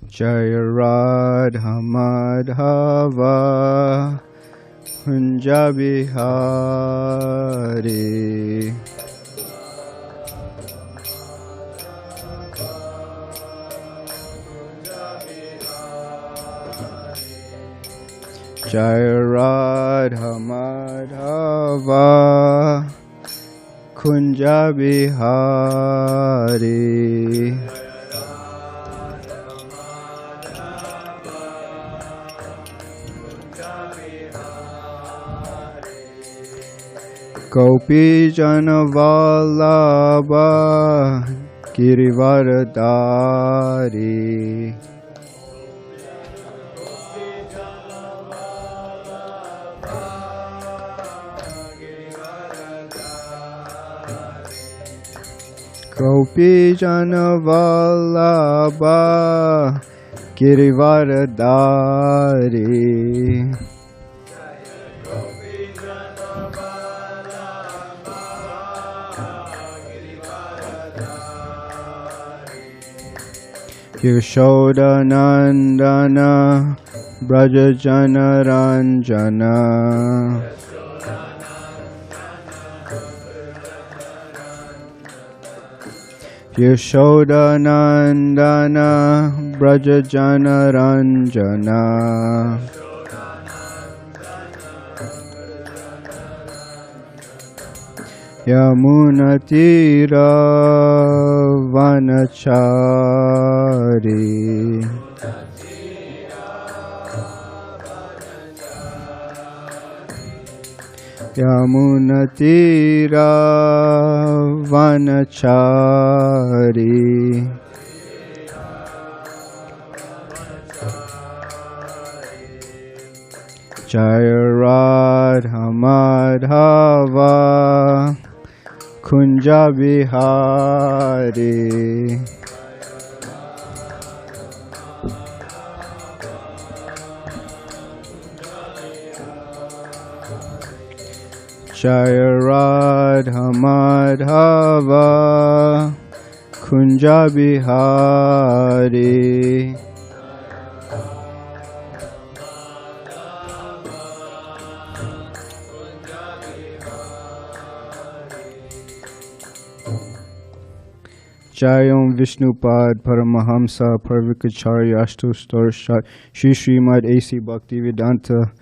Jaya Radha Madhava Kunja Bihari. Jaya Radha Madhava Kunja Bihari. Gopi Jana Vallabha Girivaradari. Gopi Jana Vallabha Girivaradari. Yashoda Nandana Braja Jana Ranjana. Yashoda Nandana Braja Jana Ranjana. Yamuna Tira Vanachari. Yamuna Tira Vanachari. Jaya Radha Madhava Kunja Bihari. Jaya Radha Madhava Kunja Bihari. Jayam Vishnupad Paramahamsa Parvikacharya Ashtu Storshat Shri Srimad A.C. Bhakti Vedanta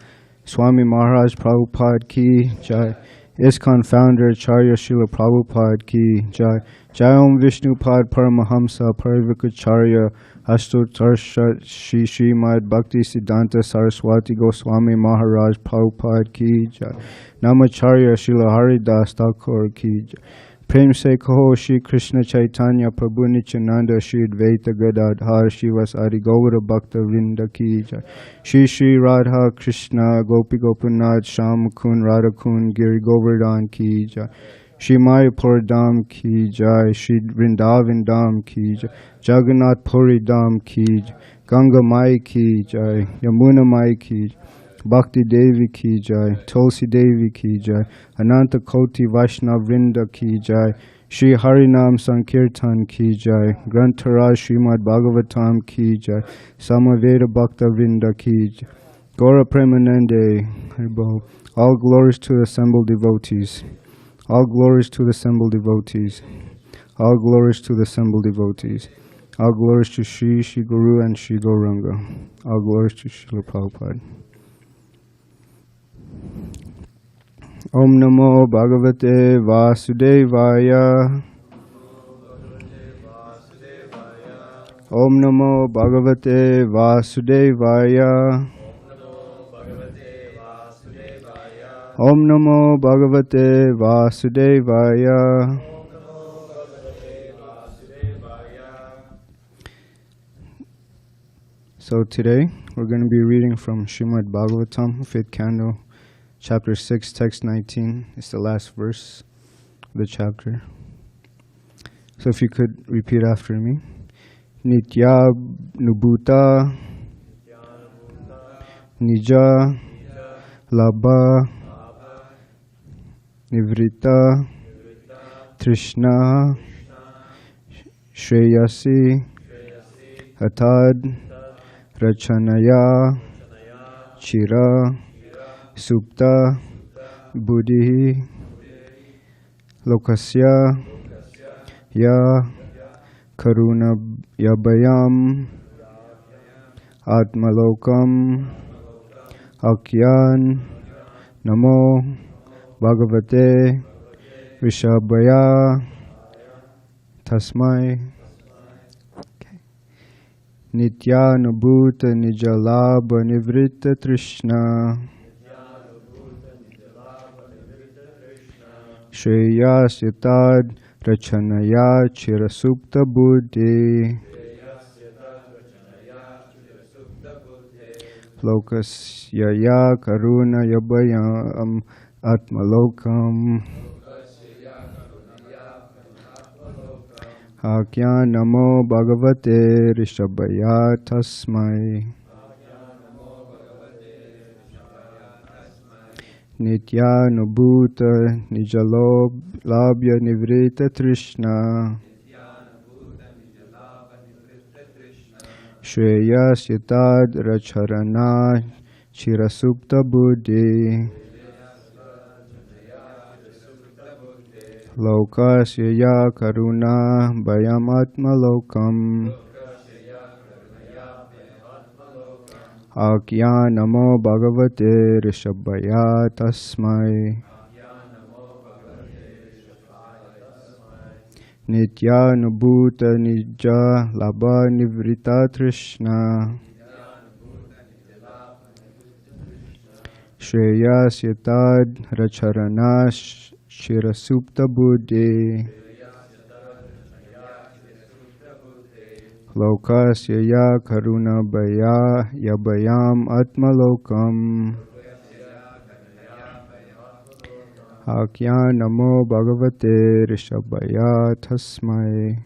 Swami Maharaj Prabhupada Ki Jai. ISKCON Founder Acharya Srila Prabhupada Ki Jai. Jayam Vishnupad Paramahamsa Parvikacharya Ashtu Storshat Shri Srimad Bhakti Siddhanta Saraswati Goswami Maharaj Prabhupada Ki Jai. Namacharya Srila Haridas Thakur Ki Jai. Prem se kaho Shri Krishna Chaitanya Prabhu Nityananda Shri Advaita Gadadhar Shivas Adi Gaura Bhakta Vrinda Ki Jai. Shri Shri Radha Krishna Gopi Gopinath Sham Kun Radha Kun Giri Govardhan Ki Jai. Shri Mayapur Dham Ki Jai. Shri Vrindavan Dham Ki Jai. Jagannath Puri Dham Ki Jai. Ganga Mai Ki Jai. Yamuna Mai Ki Jai. Bhakti Devi Ki Jai, Tulsi Devi Ki Jai, Ananta Koti Vaishnav Vrinda Ki Jai, Shri Harinam Sankirtan Ki Jai, Grantaraj Srimad Bhagavatam Ki Jai, Samaveda Bhakta Vrinda Ki Jai, Gaura Premanande, all glories to the assembled devotees, all glories to the assembled devotees, all glories to the assembled devotees, all glories to Shri Guru and Shri Gauranga, all glories to Srila Prabhupada. Om Namo Bhagavate Vasudevaya. Om Namo Bhagavate Vasudevaya. Om Namo Bhagavate Vasudevaya. So today we're going to be reading from Srimad Bhagavatam, 5th canto, Chapter 6, text 19. It's the last verse of the chapter. So if you could repeat after me. Nitya Nubhuta Nija Labha Nivrita Trishna Shreyasi Atad Rachanaya Chira Supta Buddhi Lokasya Ya Karuna Yabayam Atmalokam Akyan Namo Bhagavate Rishabhaya Tasmai Nityanubhuta Nijalabha Nivritta Trishna Shreyasyatad Rachanaya Chirasupta Buddhi Lokasyaya Karuna Yabayam Atmalokam Akya Namo Bhagavate Rishabhaya Tasmai Nityanubhuta Nijalabhya Nivrita Trishna Shreyasyatad Racharana Chirasupta Buddhi Lokasya Karuna Bhayamatma Lokam Akya Namo Bhagavate Rishabhaya Tasmai Nityanubhuta Nija Labha Nivrita Trishna Shreyasyatad Racharana Shirasupta Buddhi Lokasya Karuna Bhaya Yabayam Atmalokam Akya Namo Bhagavate Rishabhaya Tasmai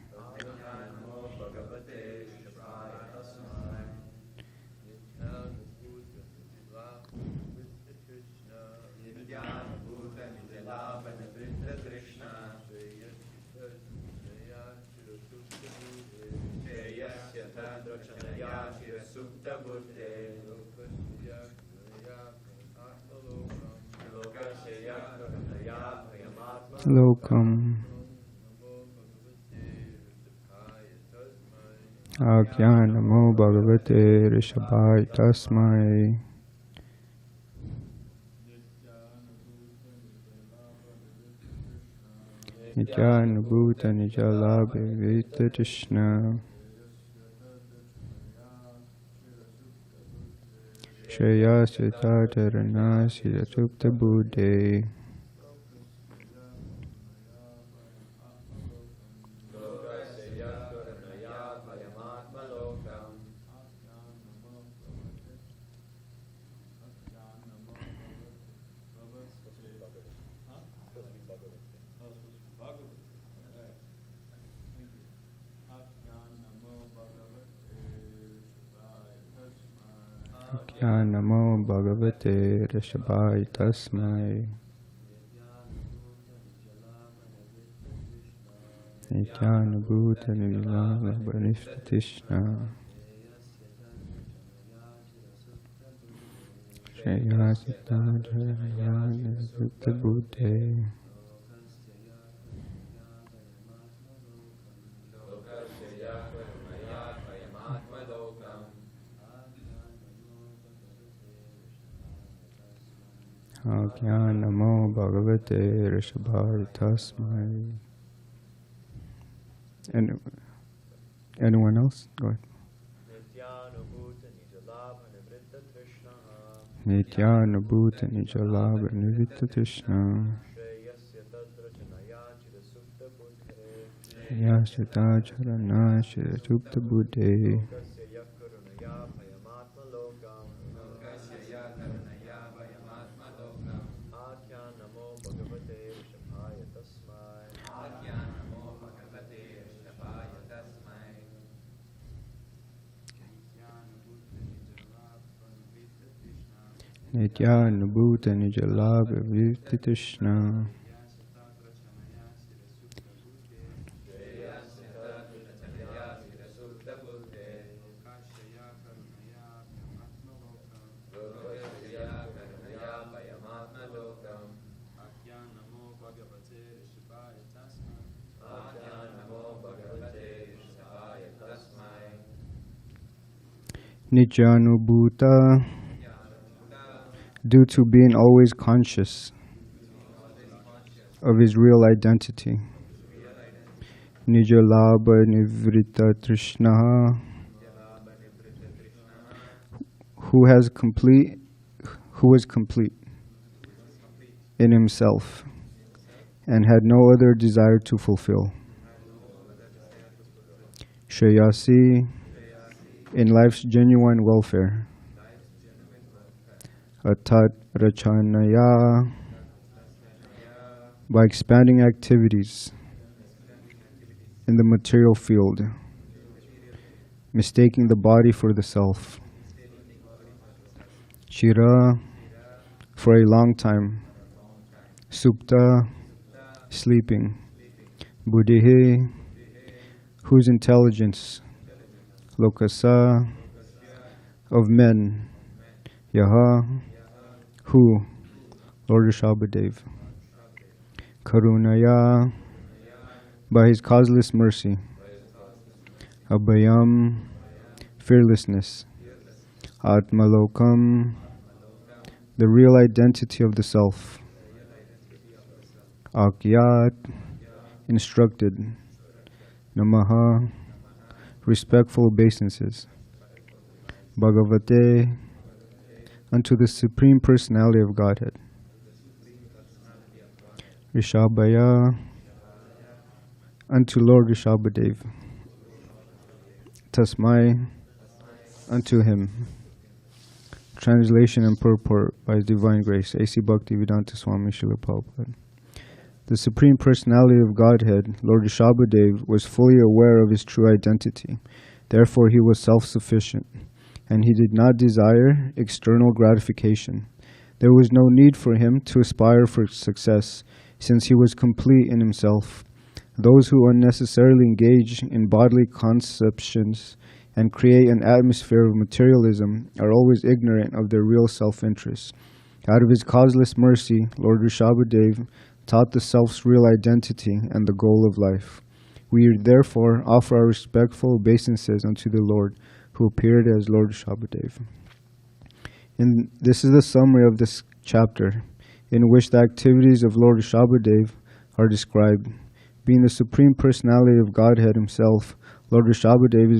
Lokam Akya Namo Bhagavate Rishabhaya Tasmai Nityanubhuta Nijalabha Vita Krishna Shreyasyatad Racharana Chirasupta Buddhi Akya Namo Bhagavate Rishabhaya Tasmai Nityanubhuta Nijalabha Nivritta Trishna Shreyasyatad Racharana Chirasupta Buddhi Akya Namo Bhagavate Rishabhaya Tasmai. Anyone else? Go ahead. Nityanubhuta Nijalabha Nivritta Trishna Shreyasyatad Racharana Chirasupta Buddhi Nityanubhuta Nijalabha Vita Krishna Nityanubhuta, due to being always conscious of his real identity. Nijalabha Nivrita Trishna, who is complete in himself and had no other desire to fulfill. Shreyasi, in life's genuine welfare. Atat Rachanaya, by expanding activities in the material field, mistaking the body for the self. Chira, for a long time. Supta, sleeping. Buddhihi, whose intelligence. Lokasa, of men. Yaha, who. Lord Rishabhadeva. Karunaya, by his causeless mercy. Abhayam, fearlessness. Atmalokam, the real identity of the self. Akyat, instructed. Namaha, respectful obeisances. Bhagavate, unto the Supreme Personality of Godhead. Rishabhaya, unto Lord Rishabhadeva. Tasmai, unto him. Translation and purport by His Divine Grace, HG Bhakti Vedanta Swami Srila Prabhupada. The Supreme Personality of Godhead, Lord Rishabhadeva, was fully aware of his true identity. Therefore he was self-sufficient, and he did not desire external gratification. There was no need for him to aspire for success, since he was complete in himself. Those who unnecessarily engage in bodily conceptions and create an atmosphere of materialism are always ignorant of their real self-interest. Out of his causeless mercy, Lord Rishabhadeva taught the self's real identity and the goal of life. We therefore offer our respectful obeisances unto the Lord, who appeared as Lord Rishabhadeva. And this is the summary of this chapter, in which the activities of Lord Rishabhadeva are described. Being the Supreme Personality of Godhead himself, Lord Rishabhadeva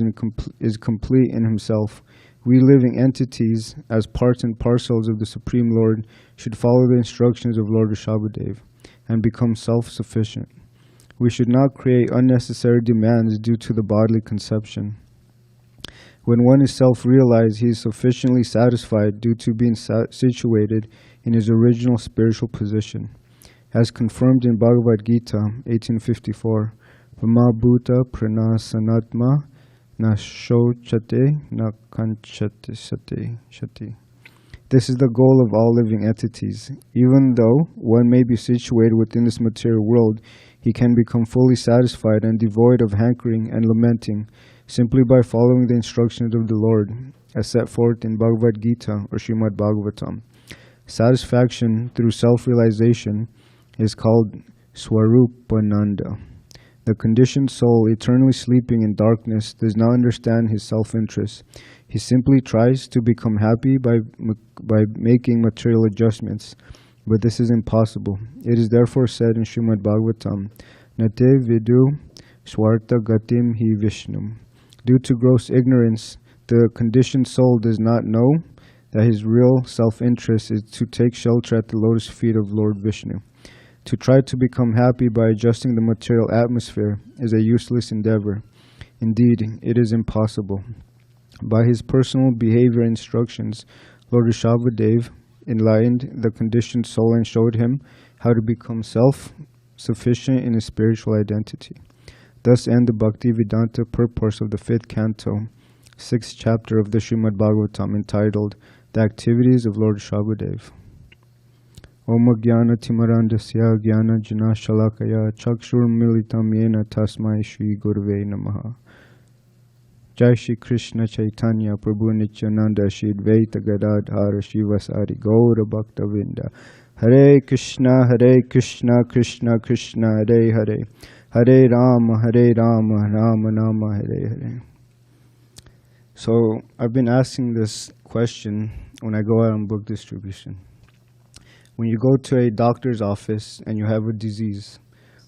is complete in himself. We living entities, as parts and parcels of the Supreme Lord, should follow the instructions of Lord Rishabhadeva and become self-sufficient. We should not create unnecessary demands due to the bodily conception. When one is self-realized, he is sufficiently satisfied due to being situated in his original spiritual position. As confirmed in Bhagavad Gita 1854, Brahma Bhuta Pranasanatma Na Shochate Na Kanchate Shati. This is the goal of all living entities. Even though one may be situated within this material world, he can become fully satisfied and devoid of hankering and lamenting simply by following the instructions of the Lord, as set forth in Bhagavad Gita or Srimad Bhagavatam. Satisfaction through self-realization is called Swarupananda. The conditioned soul, eternally sleeping in darkness, does not understand his self-interest. He simply tries to become happy by making material adjustments, but this is impossible. It is therefore said in Srimad Bhagavatam, Nate vidu swarta gatim hi vishnum. Due to gross ignorance, the conditioned soul does not know that his real self-interest is to take shelter at the lotus feet of Lord Vishnu. To try to become happy by adjusting the material atmosphere is a useless endeavor. Indeed, it is impossible. By his personal behavior instructions, Lord Rishabhadeva enlightened the conditioned soul and showed him how to become self-sufficient in his spiritual identity. Thus end the Bhakti Vedanta purpose of the 5th canto, 6th chapter of the Srimad Bhagavatam, entitled The Activities of Lord Rishabhadeva. Om Jnana Timarandasya Jnana Jana Shalakaya Chakshur Militam Yena Tasmai Shri Gurave Namaha. Jai Shri Krishna Chaitanya Prabhu Nityananda Shri Advaita Gadadhara Shivasari Gaura Bhakta Vinda. Hare Krishna Krishna Krishna Hare Hare, Hare Rama Rama Rama Hare Hare. So I've been asking this question when I go out on book distribution. When you go to a doctor's office and you have a disease,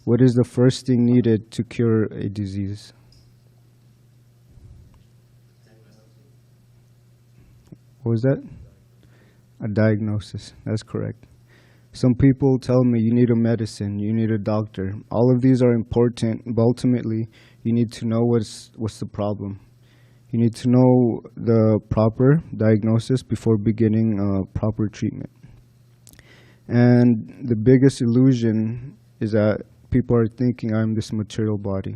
what is the first thing needed to cure a disease? What was that? A diagnosis. That's correct. Some people tell me you need a medicine, you need a doctor. All of these are important, but ultimately you need to know what's the problem. You need to know the proper diagnosis before beginning proper treatment. And the biggest illusion is that people are thinking I'm this material body.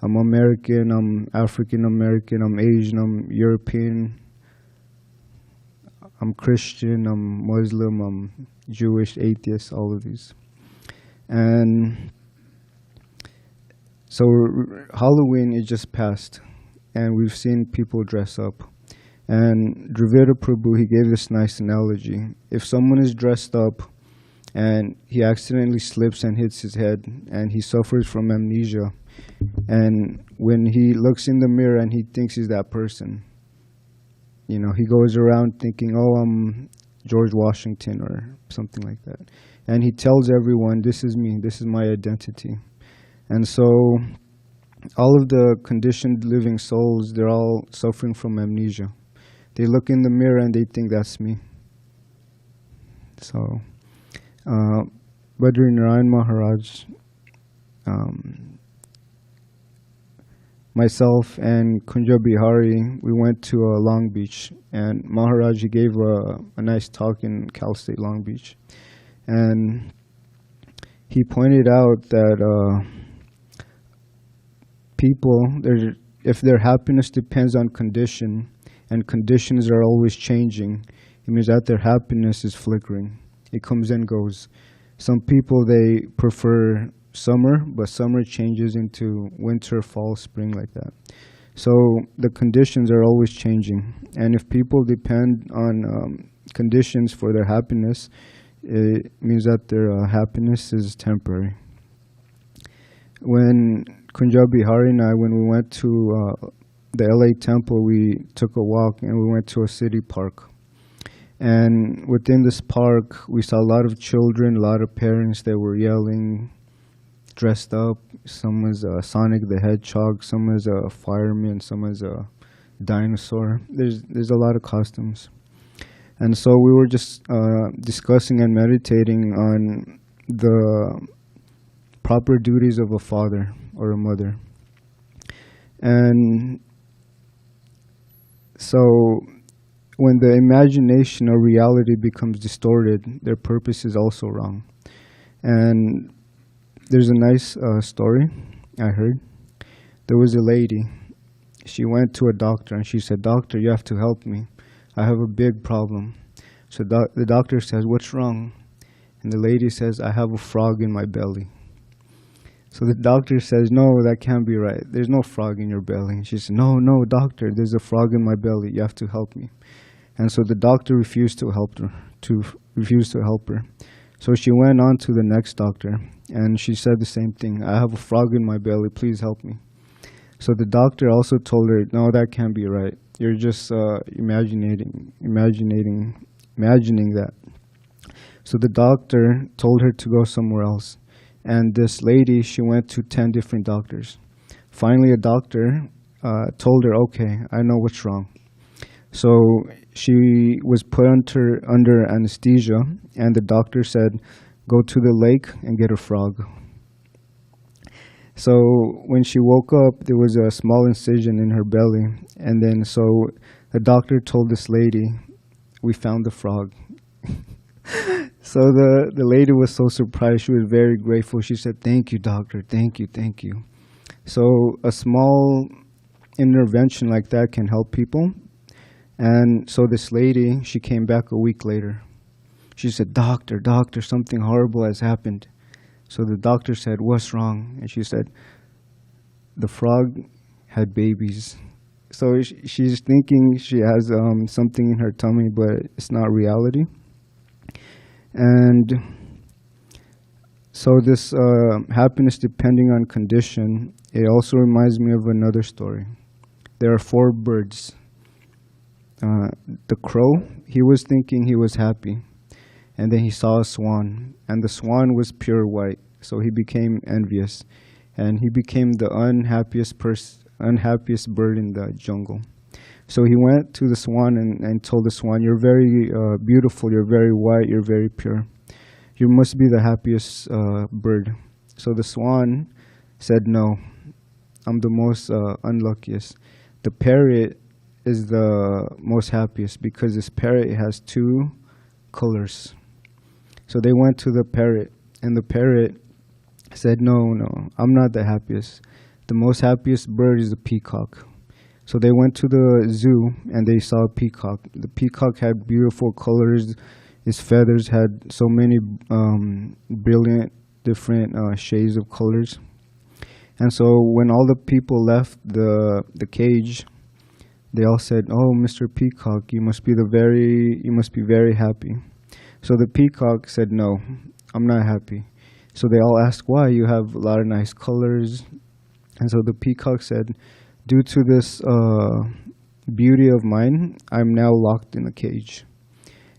I'm American, I'm African American, I'm Asian, I'm European, I'm Christian, I'm Muslim, I'm Jewish, atheist, all of these. And so Halloween is just passed, and we've seen people dress up. And Dravida Prabhu, he gave this nice analogy. If someone is dressed up and he accidentally slips and hits his head and he suffers from amnesia, and when he looks in the mirror and he thinks he's that person, you know, he goes around thinking, oh, I'm George Washington or something like that. And he tells everyone, this is me, this is my identity. And so all of the conditioned living souls, they're all suffering from amnesia. They look in the mirror and they think that's me. So, Badri Narayan Maharaj, myself and Kunja Bihari, we went to Long Beach, and Maharaj, he gave a nice talk in Cal State Long Beach. And he pointed out that people, if their happiness depends on condition, and conditions are always changing, it means that their happiness is flickering. It comes and goes. Some people, they prefer summer, but summer changes into winter, fall, spring, like that. So the conditions are always changing. And if people depend on conditions for their happiness, it means that their happiness is temporary. When Kunjabi Hari and I, when we went to the LA temple, we took a walk and we went to a city park. And within this park, we saw a lot of children, a lot of parents that were yelling, dressed up. Some was Sonic the Hedgehog, some was a fireman, some was a dinosaur. There's a lot of costumes. And so we were just discussing and meditating on the proper duties of a father or a mother. And so when the imagination or reality becomes distorted, their purpose is also wrong. And there's a nice story I heard. There was a lady. She went to a doctor and she said, "Doctor, you have to help me. I have a big problem." So the doctor says, "What's wrong?" And the lady says, "I have a frog in my belly." So the doctor says, "No, that can't be right. There's no frog in your belly." And she said, No, doctor, there's a frog in my belly. You have to help me." And so the doctor refused to help her. So she went on to the next doctor, and she said the same thing. "I have a frog in my belly. Please help me." So the doctor also told her, "No, that can't be right. You're just imagining that." So the doctor told her to go somewhere else. And this lady, she went to 10 different doctors. Finally, a doctor told her, "Okay, I know what's wrong." So she was put under anesthesia, and the doctor said, "Go to the lake and get a frog." So when she woke up, there was a small incision in her belly. And then so the doctor told this lady, "We found the frog." So the lady was so surprised. She was very grateful. She said, "Thank you, doctor. Thank you, thank you." So a small intervention like that can help people. And so this lady, she came back a week later. She said, doctor, something horrible has happened." So the doctor said, "What's wrong?" And she said, "The frog had babies." So she's thinking she has something in her tummy, but it's not reality. And so this happiness depending on condition, it also reminds me of another story. There are 4 birds. the crow, he was thinking he was happy. And then he saw a swan, and the swan was pure white. So he became envious, and he became the unhappiest bird in the jungle. So he went to the swan and told the swan, "You're very beautiful, you're very white, you're very pure. You must be the happiest bird." So the swan said, "No, I'm the most unluckiest. The parrot is the most happiest because this parrot has two colors." So they went to the parrot, and the parrot said, no, I'm not the happiest. The most happiest bird is the peacock." So they went to the zoo, and they saw a peacock. The peacock had beautiful colors. His feathers had so many brilliant, different shades of colors. And so when all the people left the cage, they all said, "Oh, Mr. Peacock, you must be very happy." So the peacock said, "No, I'm not happy." So they all asked, "Why? You have a lot of nice colors." And so the peacock said, "Due to this beauty of mine, I'm now locked in a cage."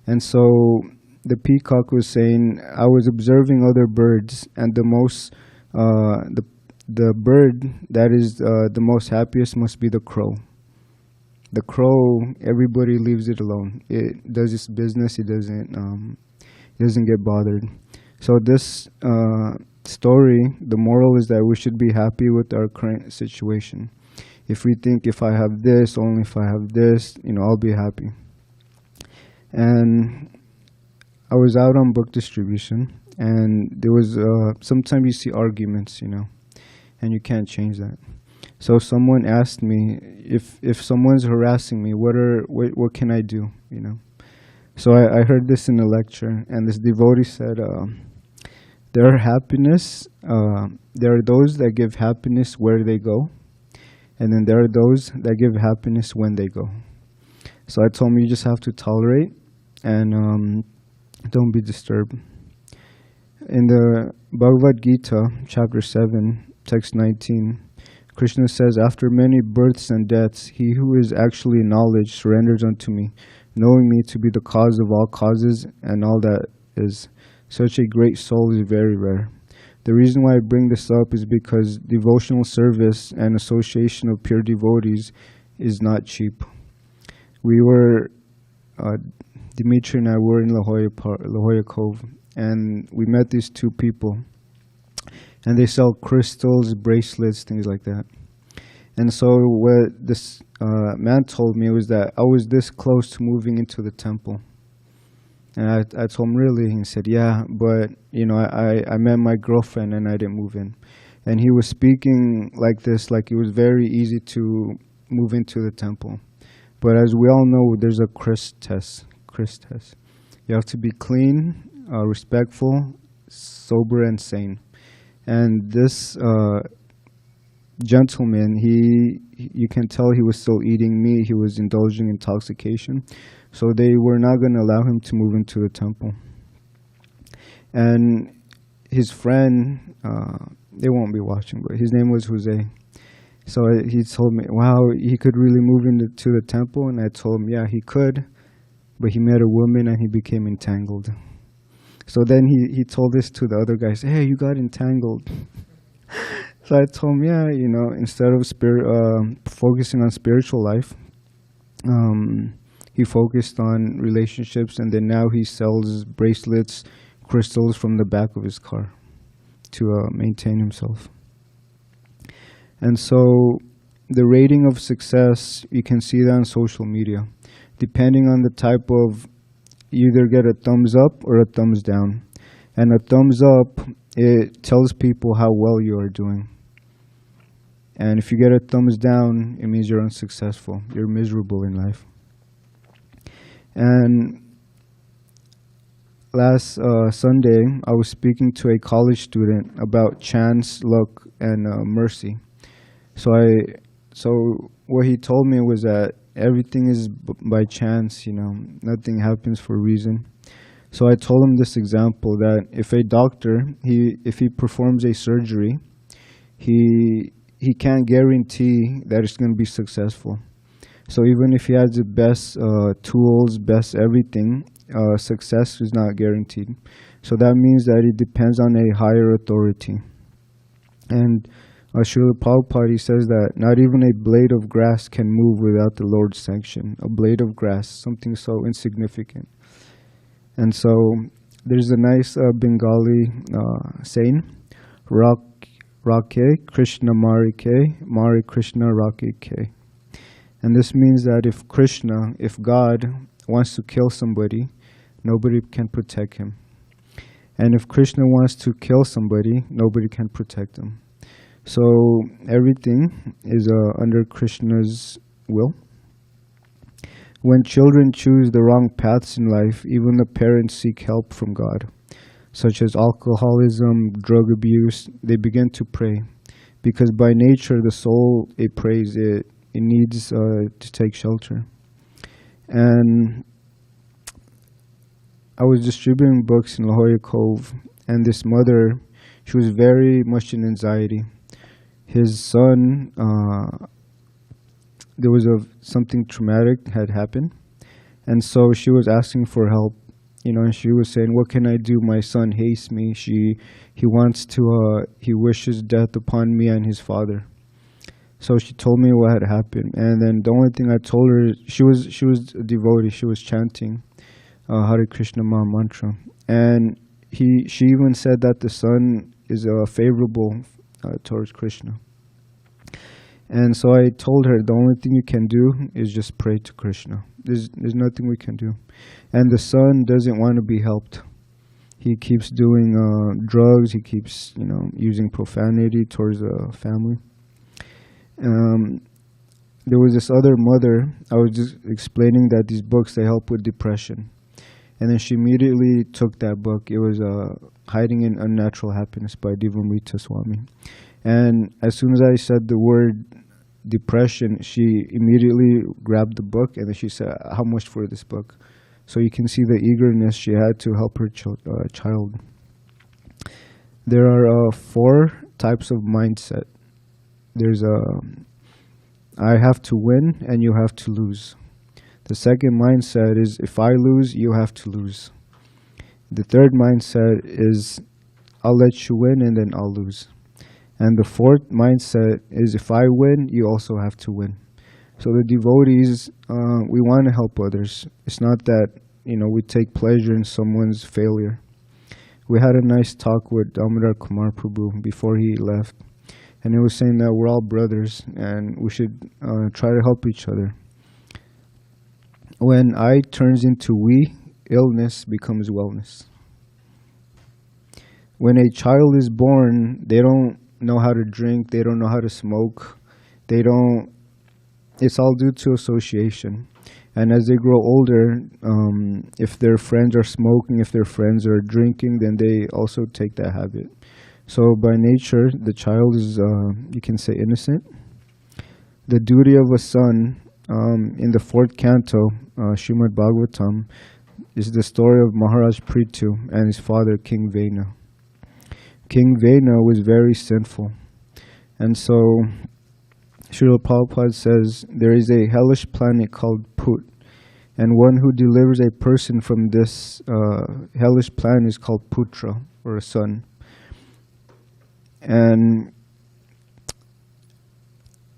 And so the peacock was saying, "I was observing other birds, and the bird that is the most happiest must be the crow. The crow, everybody leaves it alone. It does its business. It doesn't get bothered." So this story, the moral is that we should be happy with our current situation. If we think, if I have this, only if I have this, I'll be happy. And I was out on book distribution, and there was sometimes you see arguments, and you can't change that. So someone asked me, if someone's harassing me, what can I do, So I heard this in a lecture, and this devotee said, there are those that give happiness where they go, and then there are those that give happiness when they go. So I told him, you just have to tolerate, and don't be disturbed. In the Bhagavad Gita, chapter 7, text 19, Krishna says, "After many births and deaths, he who is actually in knowledge surrenders unto me, knowing me to be the cause of all causes and all that is. Such a great soul is very rare." The reason why I bring this up is because devotional service and association of pure devotees is not cheap. We were, Dimitri and I were in La Jolla Cove, and we met these two people, and they sell crystals, bracelets, things like that. And so what this man told me was that I was this close to moving into the temple. And I told him, "Really?" He said, "Yeah, but I met my girlfriend and I didn't move in." And he was speaking like this, like it was very easy to move into the temple. But as we all know, there's a Chris test. You have to be clean, respectful, sober, and sane. And this gentleman, you can tell he was still eating meat. He was indulging intoxication. So they were not going to allow him to move into the temple. And his friend, they won't be watching, but his name was Jose. So he told me, wow, he could really move into the temple. And I told him, yeah, he could. But he met a woman and he became entangled. So then he told this to the other guys, "Hey, you got entangled." So I told him, yeah, instead of focusing on spiritual life, he focused on relationships, and then now he sells bracelets, crystals from the back of his car to maintain himself. And so the rating of success, you can see that on social media. Depending on the type of, you either get a thumbs up or a thumbs down. And a thumbs up, it tells people how well you are doing. And if you get a thumbs down, it means you're unsuccessful. You're miserable in life. And last Sunday, I was speaking to a college student about chance, luck, and mercy. So what he told me was that everything is by chance, nothing happens for a reason. So I told him this example that if a doctor, if he performs a surgery, he can't guarantee that it's going to be successful. So even if he has the best tools, best everything, success is not guaranteed. So that means that it depends on a higher authority. And Srila Prabhupada, he says that not even a blade of grass can move without the Lord's sanction. A blade of grass, something so insignificant. And so there's a nice Bengali saying, Rake Krishna Mari Ke, Mari Krishna Rake Ke. And this means that if Krishna, if God wants to kill somebody, nobody can protect him. And if Krishna wants to kill somebody, nobody can protect him. So everything is under Krishna's will. When children choose the wrong paths in life, even the parents seek help from God, such as alcoholism, drug abuse. They begin to pray, because by nature the soul, it prays, it needs to take shelter. And I was distributing books in La Jolla Cove, and this mother, she was very much in anxiety. His son, there was something traumatic had happened, and so she was asking for help. And she was saying, "What can I do? My son hates me. He wishes death upon me and his father." So she told me what had happened, and then the only thing I told her, she was a devotee. She was chanting Hare Krishna Maha Mantra, and she even said that the son is favorable towards Krishna. And so I told her, the only thing you can do is just pray to Krishna. There's nothing we can do. And the son doesn't want to be helped. He keeps doing drugs. He keeps using profanity towards the family. There was this other mother. I was just explaining that these books, they help with depression. And then she immediately took that book. It was Hiding in Unnatural Happiness by Devamrita Swami. And as soon as I said the word depression, she immediately grabbed the book, and then she said, "How much for this book?" So you can see the eagerness she had to help her child. There are 4 types of mindset. There's I have to win and you have to lose. The second mindset is, if I lose, you have to lose. The third mindset is, I'll let you win and then I'll lose. And the fourth mindset is, if I win, you also have to win. So the devotees, we want to help others. It's not that, we take pleasure in someone's failure. We had a nice talk with Damodar Kumar Prabhu before he left. And he was saying that we're all brothers and we should try to help each other. When I turns into we, illness becomes wellness. When a child is born, they don't know how to drink, they don't know how to smoke, it's all due to association. And as they grow older, if their friends are smoking, if their friends are drinking, then they also take that habit. So by nature, the child is, you can say, innocent. The duty of a son, in the 4th canto, Srimad Bhagavatam, is the story of Maharaj Prithu and his father, King Vena. King Vena was very sinful. And so Srila Prabhupada says, there is a hellish planet called Put, and one who delivers a person from this hellish planet is called Putra, or a son. And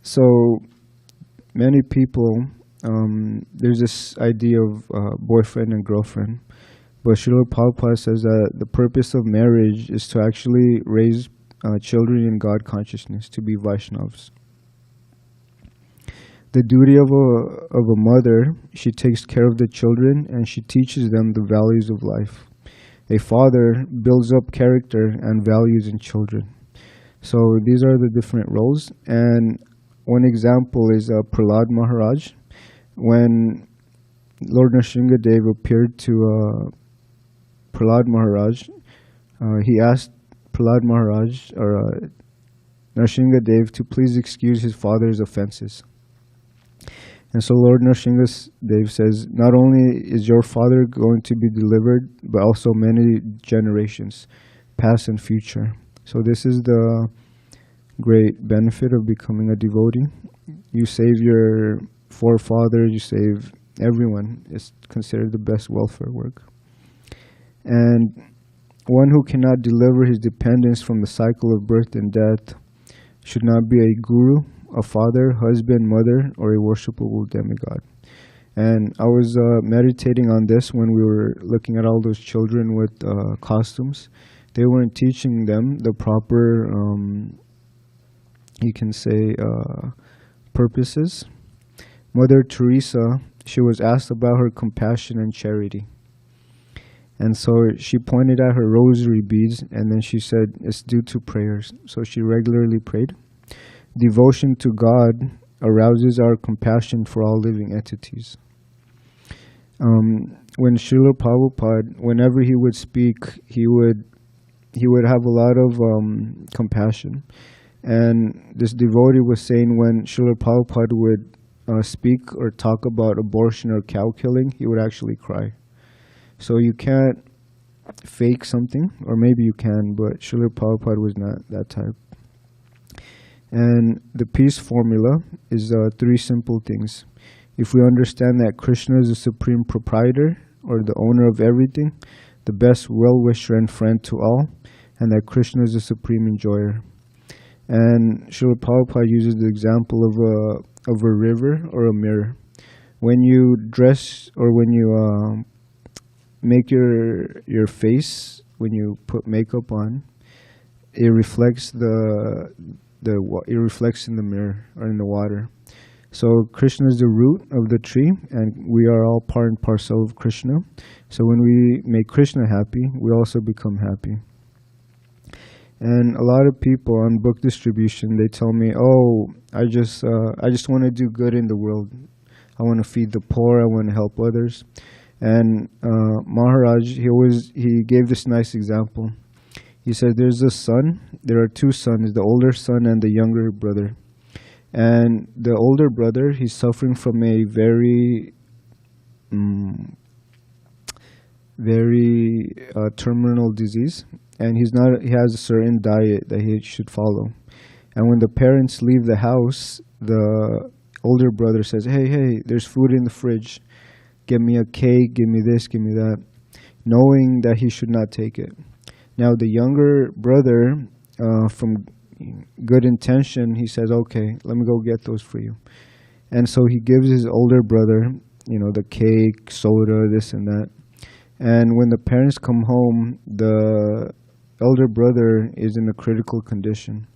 so many people, there's this idea of boyfriend and girlfriend. But Srila Prabhupada says that the purpose of marriage is to actually raise children in God consciousness, to be Vaishnavas. The duty of a mother, she takes care of the children and she teaches them the values of life. A father builds up character and values in children. So these are the different roles. And one example is Prahlad Maharaj. When Lord Rishabhadeva appeared to Prahlad Maharaj, he asked Prahlad Maharaj, or Rishabhadeva, to please excuse his father's offenses. And so Lord Rishabhadeva says, not only is your father going to be delivered, but also many generations, past and future. So this is the great benefit of becoming a devotee. You save your forefathers, you save everyone. It's considered the best welfare work. And one who cannot deliver his dependents from the cycle of birth and death should not be a guru, a father, husband, mother, or a worshipable demigod. And I was meditating on this when we were looking at all those children with costumes. They weren't teaching them the proper, you can say, purposes. Mother Teresa, she was asked about her compassion and charity. And so she pointed at her rosary beads, and then she said, it's due to prayers. So she regularly prayed. Devotion to God arouses our compassion for all living entities. When Srila Prabhupada, whenever he would speak, he would have a lot of compassion. And this devotee was saying when Srila Prabhupada would speak or talk about abortion or cow killing, he would actually cry. So you can't fake something, or maybe you can, but Srila Prabhupada was not that type. And the peace formula is 3 simple things. If we understand that Krishna is the supreme proprietor, or the owner of everything, the best well-wisher and friend to all, and that Krishna is the supreme enjoyer. And Srila Prabhupada uses the example of a river or a mirror. When you dress, or when you make your face, when you put makeup on, it reflects it reflects in the mirror or in the water. So Krishna is the root of the tree, and we are all part and parcel of Krishna. So when we make Krishna happy, we also become happy. And a lot of people on book distribution, they tell me, "Oh, I just want to do good in the world. I want to feed the poor. I want to help others." And Maharaj, he gave this nice example. He said, there are 2 sons, the older son and the younger brother. And the older brother, he's suffering from a very terminal disease, and he has a certain diet that he should follow. And when the parents leave the house, the older brother says, hey, there's food in the fridge. Give me a cake, give me this, give me that, knowing that he should not take it. Now the younger brother, from good intention, he says, okay, let me go get those for you. And so he gives his older brother, the cake, soda, this and that. And when the parents come home, the elder brother is in a critical condition.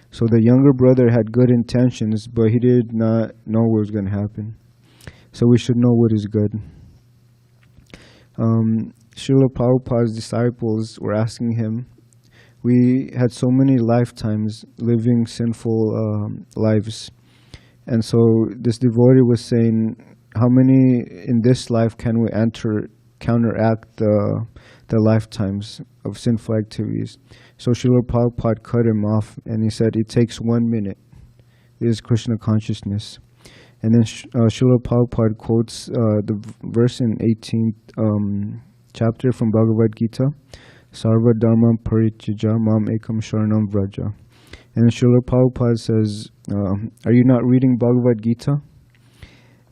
So the younger brother had good intentions, but he did not know what was going to happen. So we should know what is good. Srila Prabhupada's disciples were asking him, we had so many lifetimes living sinful lives. And so this devotee was saying, how many in this life can we counteract the lifetimes of sinful activities? So Srila Prabhupada cut him off, and he said, it takes 1 minute. It is Krishna consciousness. And then Srila Prabhupada quotes the verse in 18th chapter from Bhagavad Gita, Sarva Dharma Parityaja Mam Ekam Sharanam Vraja. And Srila Prabhupada says, are you not reading Bhagavad Gita?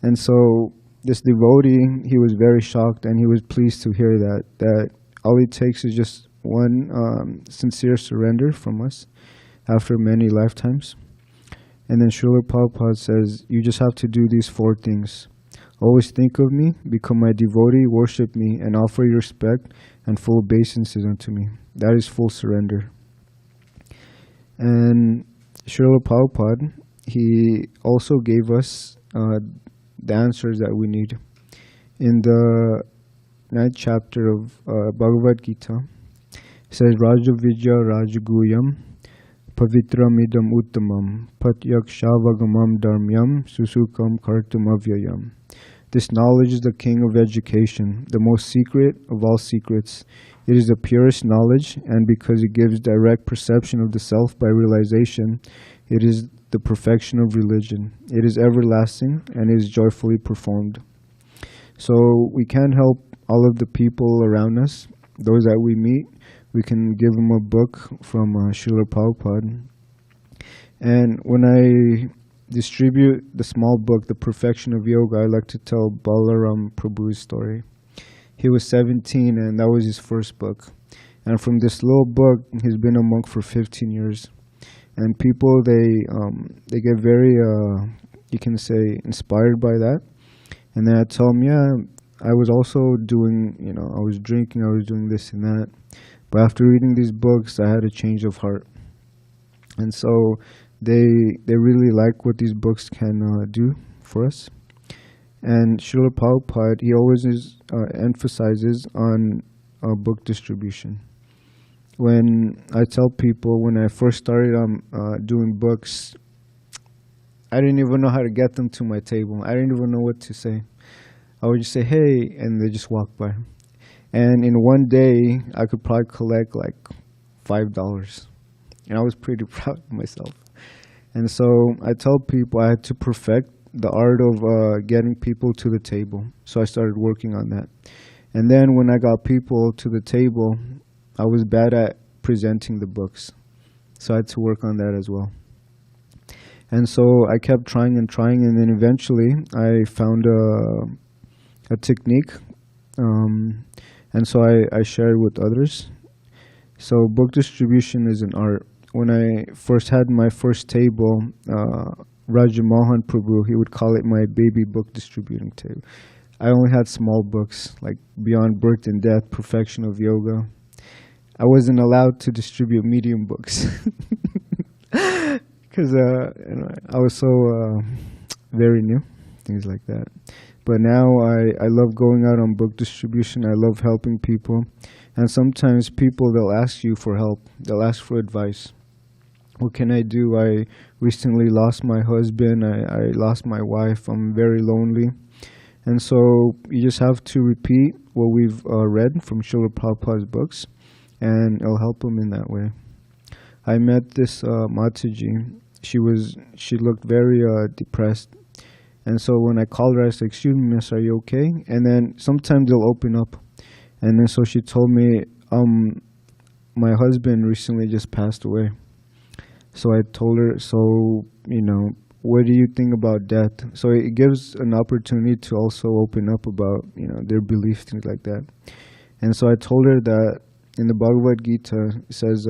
And so this devotee, he was very shocked, and he was pleased to hear that all it takes is just one sincere surrender from us after many lifetimes. And then Srila Prabhupada says, you just have to do these 4 things. Always think of me, become my devotee, worship me, and offer your respect and full obeisances unto me. That is full surrender. And Srila Prabhupada, he also gave us the answers that we need. In the 9th chapter of Bhagavad Gita, it says, Raja Vidya Rajaguyam Pavitram idam uttamam Patyakshavagam dharmyam susukam kartum avyayam. This knowledge is the king of education, the most secret of all secrets. It is the purest knowledge, and because it gives direct perception of the self by realization, it is the perfection of religion. It is everlasting, and it is joyfully performed. So we can't help all of the people around us, those that we meet. We can give them a book from Srila Prabhupada. And when distribute the small book, The Perfection of Yoga, I like to tell Balaram Prabhu's story. He was 17 and that was his first book. And from this little book, he's been a monk for 15 years. And people, they get very, you can say, inspired by that. And then I tell them, yeah, I was also doing, I was drinking, I was doing this and that. But after reading these books, I had a change of heart. And so they really like what these books can do for us. And Srila Prabhupada, he always emphasizes on book distribution. When I tell people, when I first started doing books, I didn't even know how to get them to my table. I didn't even know what to say. I would just say, hey, and they just walk by. And in one day, I could probably collect like $5. And I was pretty proud of myself. And so I tell people I had to perfect the art of getting people to the table. So I started working on that. And then when I got people to the table, I was bad at presenting the books. So I had to work on that as well. And so I kept trying, and then eventually I found a technique. And so I shared with others. So book distribution is an art. When I first had my first table, Raja Mohan Prabhu, he would call it my baby book distributing table. I only had small books, like Beyond Birth and Death, Perfection of Yoga. I wasn't allowed to distribute medium books because I was so very new, things like that. But now I love going out on book distribution. I love helping people. And sometimes people, they'll ask you for help. They'll ask for advice. What can I do? I recently lost my husband. I lost my wife. I'm very lonely. And so you just have to repeat what we've read from Srila Prabhupada's books, and it'll help them in that way. I met this Mataji. She looked very depressed. And so when I called her, I said, excuse me, miss, are you okay? And then sometimes they'll open up. And then so she told me, my husband recently just passed away. So I told her, so, what do you think about death? So it gives an opportunity to also open up about, their beliefs, things like that. And so I told her that in the Bhagavad Gita, it says,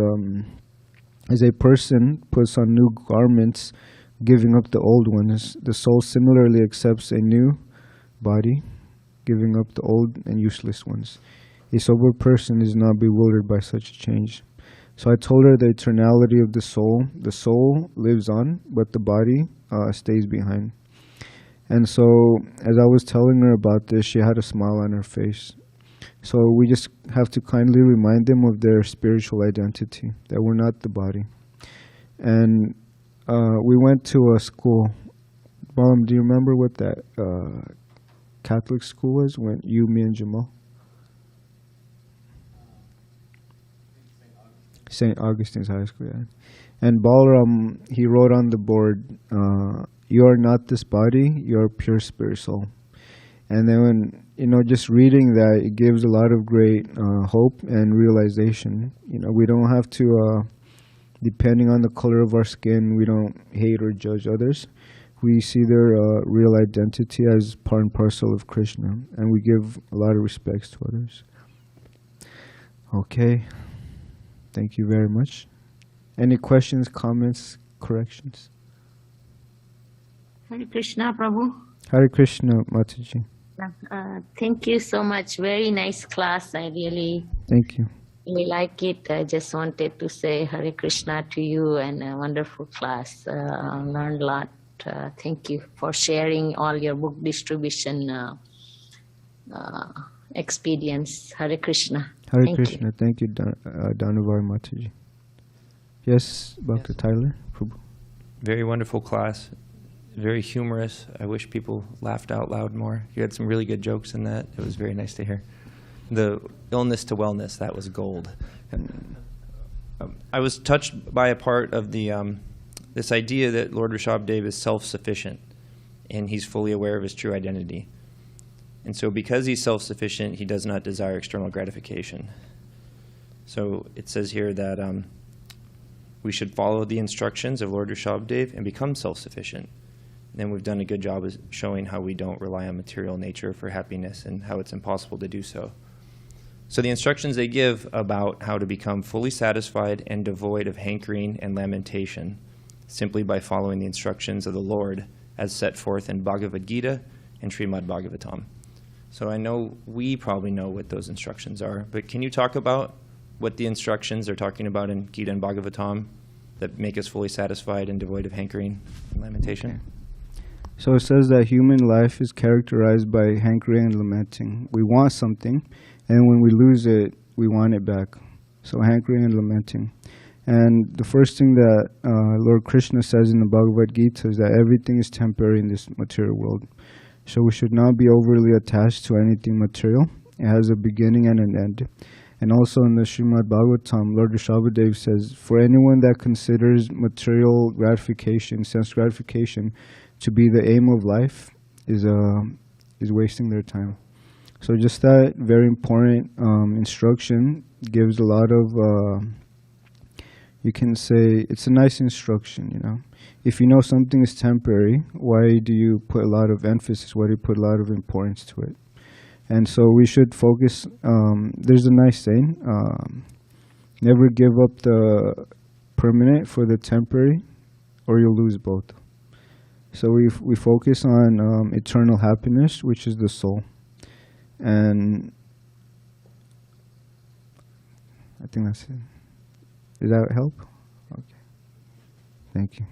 as a person puts on new garments, giving up the old ones, the soul similarly accepts a new body, giving up the old and useless ones. A sober person is not bewildered by such a change. So I told her the eternality of the soul lives on, but the body stays behind. And so as I was telling her about this, she had a smile on her face. So we just have to kindly remind them of their spiritual identity, that we're not the body. And we went to a school. Mom, do you remember what that Catholic school was when you, me, and Jamal? St. Augustine's High School, yeah. And Balaram, he wrote on the board, you are not this body, you are pure spirit soul. And then when, just reading that, it gives a lot of great hope and realization. We don't have to, depending on the color of our skin, we don't hate or judge others. We see their real identity as part and parcel of Krishna, and we give a lot of respects to others. Okay. Thank you very much. Any questions, comments, corrections? Hare Krishna, Prabhu. Hare Krishna, Mataji. Thank you so much. Very nice class. I really like it. I just wanted to say Hare Krishna to you, and a wonderful class. Learned a lot. Thank you for sharing all your book distribution experience. Hare Krishna. Hare Krishna. Thank you, Dhanavar Mataji. Yes, Dr. Tyler. Very wonderful class. Very humorous. I wish people laughed out loud more. You had some really good jokes in that. It was very nice to hear. The illness to wellness, that was gold. I was touched by a part of the this idea that Lord Rishabhadeva is self-sufficient and he's fully aware of his true identity. And so because he's self-sufficient, he does not desire external gratification. So it says here that we should follow the instructions of Lord Rishabhadeva and become self-sufficient. And we've done a good job of showing how we don't rely on material nature for happiness and how it's impossible to do so. So the instructions they give about how to become fully satisfied and devoid of hankering and lamentation, simply by following the instructions of the Lord as set forth in Bhagavad Gita and Srimad Bhagavatam. So I know we probably know what those instructions are, but can you talk about what the instructions are talking about in Gita and Bhagavatam that make us fully satisfied and devoid of hankering and lamentation? Okay. So it says that human life is characterized by hankering and lamenting. We want something, and when we lose it, we want it back. So hankering and lamenting. And the first thing that Lord Krishna says in the Bhagavad Gita is that everything is temporary in this material world. So we should not be overly attached to anything material. It has a beginning and an end. And also in the Srimad Bhagavatam, Lord Rishabhadeva says, for anyone that considers material gratification, sense gratification, to be the aim of life is wasting their time. So just that very important instruction gives a lot of, you can say, it's a nice instruction, you know. If you know something is temporary, why do you put a lot of emphasis, why do you put a lot of importance to it? And so we should focus, there's a nice saying, never give up the permanent for the temporary, or you'll lose both. So we focus on eternal happiness, which is the soul. And I think that's it. Does that help? Okay. Thank you.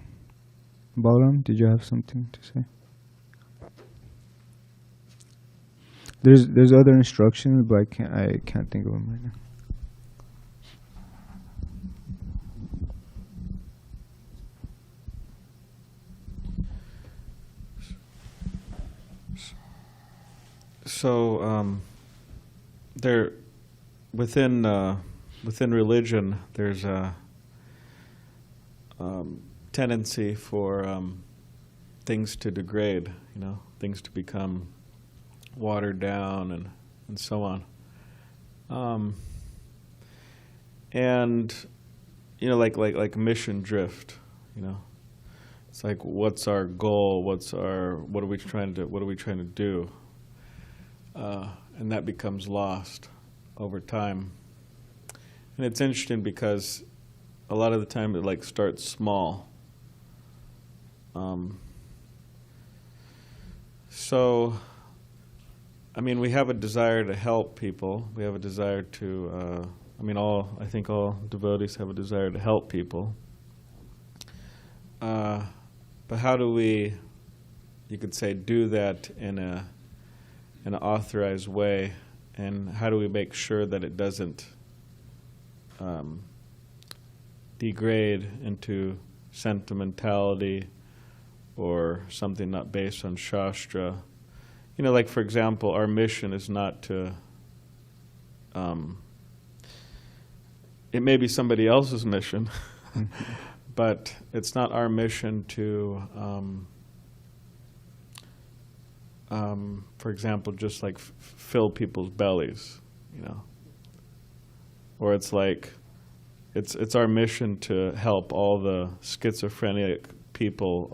Balaram, did you have something to say? There's other instructions, but I can't think of them right now. So there, within religion, there's a tendency for things to degrade, you know, things to become watered down and so on. And you know, like mission drift, you know. It's like, what's our goal? What are we trying to do? And that becomes lost over time. And it's interesting because a lot of the time it like starts small. So, I mean, we have a desire to help people. We have a desire to, I think all devotees have a desire to help people. But how do we, you could say, do that in an authorized way, and how do we make sure that it doesn't degrade into sentimentality or something not based on Shastra? You know, like, for example, our mission is not to, it may be somebody else's mission, but it's not our mission to, for example, just like fill people's bellies, you know. Or it's like, it's our mission to help all the schizophrenic people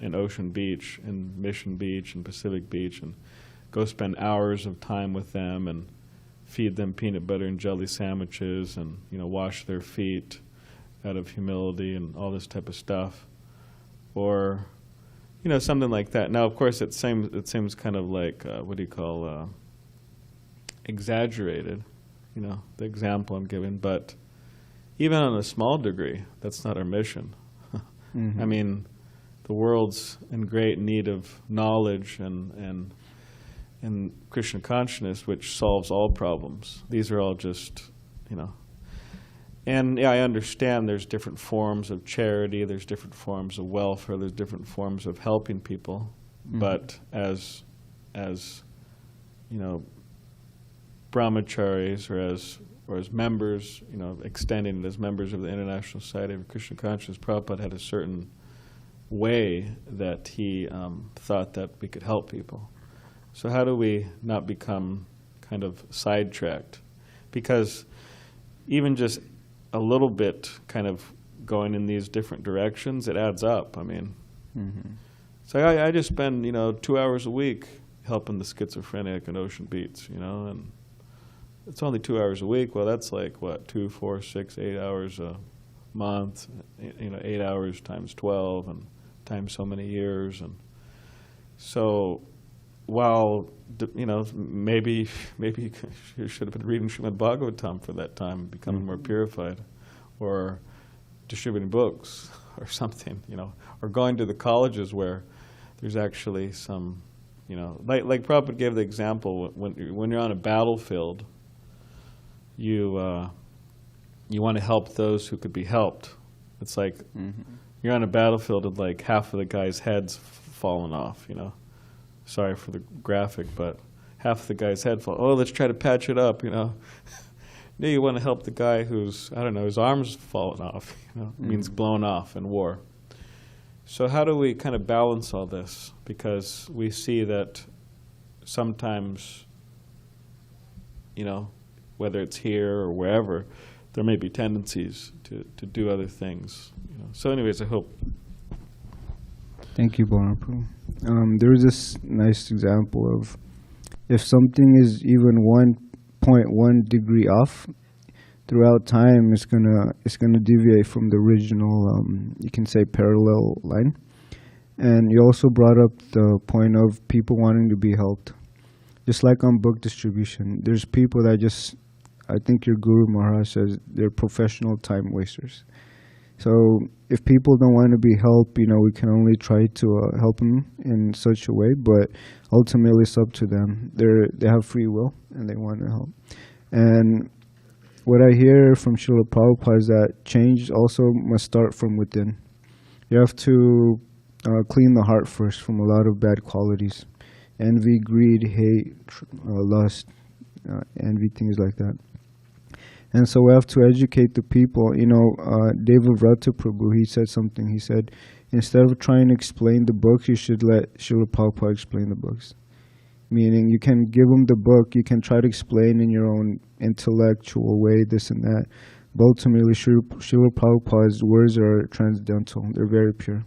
in Ocean Beach and Mission Beach and Pacific Beach, and go spend hours of time with them and feed them peanut butter and jelly sandwiches and, you know, wash their feet out of humility and all this type of stuff. Or, you know, something like that. Now, of course, it seems kind of like, exaggerated, you know, the example I'm giving, but even on a small degree, that's not our mission. Mm-hmm. I mean, the world's in great need of knowledge and Krishna consciousness, which solves all problems. These are all just, you know. And yeah, I understand there's different forms of charity, there's different forms of welfare, there's different forms of helping people. Mm-hmm. But as you know, brahmacharis or as members, you know, extending it as members of the International Society of Krishna Consciousness, Prabhupada had a certain way that he thought that we could help people. So how do we not become kind of sidetracked? Because even just a little bit kind of going in these different directions, it adds up. I mean, mm-hmm. So I just spend 2 hours a week helping the schizophrenic in Ocean Beach, and it's only 2 hours a week. Well, that's like what, 2, 4, 6, 8 hours a month. 8 hours times 12 and times so many years, and so while maybe you should have been reading Srimad Bhagavatam for that time, becoming more purified, or distributing books or something, or going to the colleges where there's actually some, like Prabhupada gave the example, when you're on a battlefield, you want to help those who could be helped. It's like you're on a battlefield and like half of the guys' heads fallen off, Sorry for the graphic, but half the guy's head fall. Oh, let's try to patch it up, No, you want to help the guy who's, his arm's fallen off, means blown off in war. So how do we kind of balance all this? Because we see that sometimes, whether it's here or wherever, there may be tendencies to do other things. So anyways, I hope. Thank you, Bhanapu. There was this nice example of if something is even 1.1 degree off, throughout time it's gonna deviate from the original, you can say, parallel line. And you also brought up the point of people wanting to be helped. Just like on book distribution, there's people that I think your Guru Maharaj says they're professional time wasters. So if people don't want to be helped, we can only try to help them in such a way, but ultimately it's up to them. They have free will and they want to help. And what I hear from Srila Prabhupada is that change also must start from within. You have to clean the heart first from a lot of bad qualities. Envy, greed, hate, lust, envy, things like that. And so we have to educate the people. Devavrata Prabhu, he said something. He said, instead of trying to explain the books, you should let Srila Prabhupada explain the books. Meaning you can give them the book, you can try to explain in your own intellectual way, this and that. But ultimately, Srila Prabhupada's words are transcendental. They're very pure.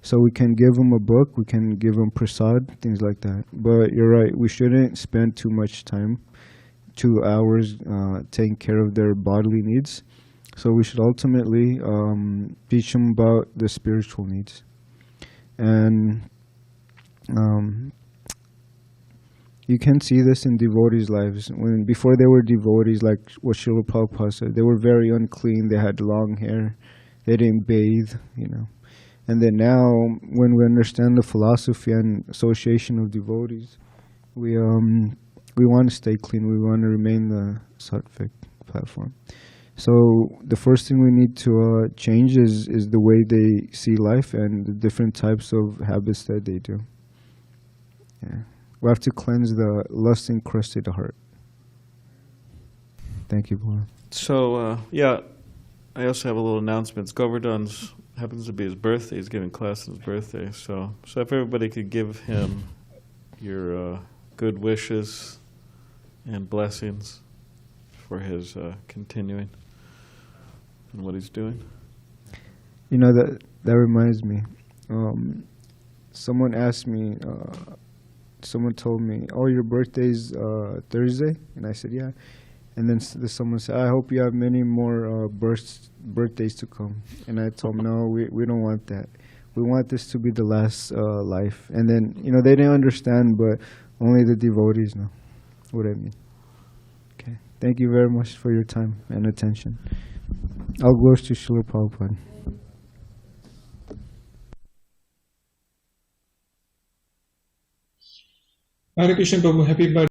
So we can give them a book, we can give them prasad, things like that. But you're right, we shouldn't spend too much time, 2 hours, taking care of their bodily needs. So we should ultimately teach them about the spiritual needs. And you can see this in devotees' lives. Before they were devotees, like what Srila Prabhupada said, they were very unclean, they had long hair, they didn't bathe, And then now, when we understand the philosophy and association of devotees, we want to stay clean. We want to remain the sattvic platform. So the first thing we need to change is the way they see life and the different types of habits that they do. Yeah, we have to cleanse the lust-encrusted heart. Thank you, Bora. So I also have a little announcement. Govardhan's happens to be his birthday. He's giving class on his birthday. So if everybody could give him your good wishes and blessings for his continuing and what he's doing. That reminds me. Someone asked me, someone told me, oh, your birthday's Thursday? And I said, yeah. And then someone said, I hope you have many more birthdays to come. And I told them, no, we don't want that. We want this to be the last life. And then, they didn't understand, but only the devotees know what I mean. Okay. Thank you very much for your time and attention. All glories to Srila Prabhupada. Hare Krishna Prabhu, happy birthday.